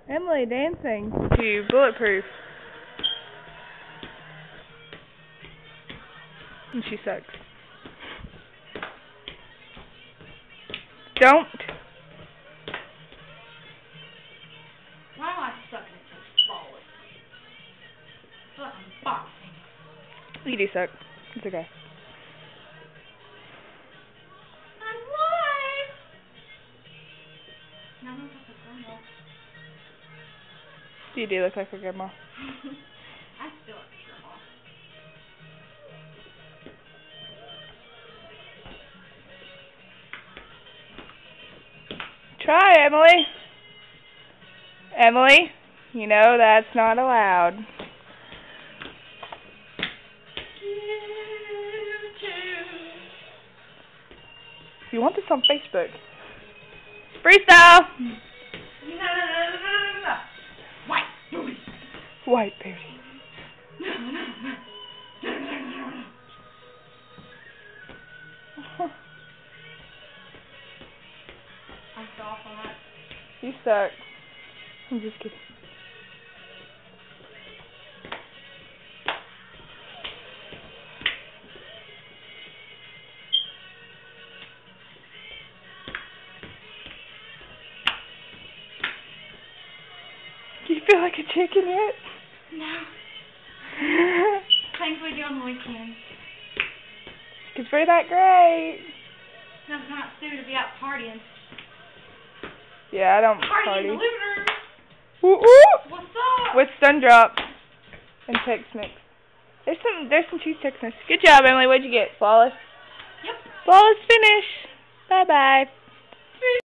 Emily dancing to Bulletproof. And she sucks. Don't. Why am I sucking at this ball? I feel like I'm boxing. You do suck. It's okay. I'm live! Now I'm like a grandma. You do look like a grandma. I feel like a grandma. Try, Emily. Emily, you know that's not allowed. You want this on Facebook? Freestyle! White booty. White booty. I'm soft on that. You suck. I'm just kidding. Do you feel like a chicken yet? No. Things we do on the weekends. Cause we're that great. No, it's not Sue to be out partying. Yeah, I don't Party party. in the living room. Woo woo! What's up? With Sundrop and Tex Mix. There's some cheese Tex Mix. Good job, Emily. What'd you get? Flawless? Yep. Flawless finish. Bye bye.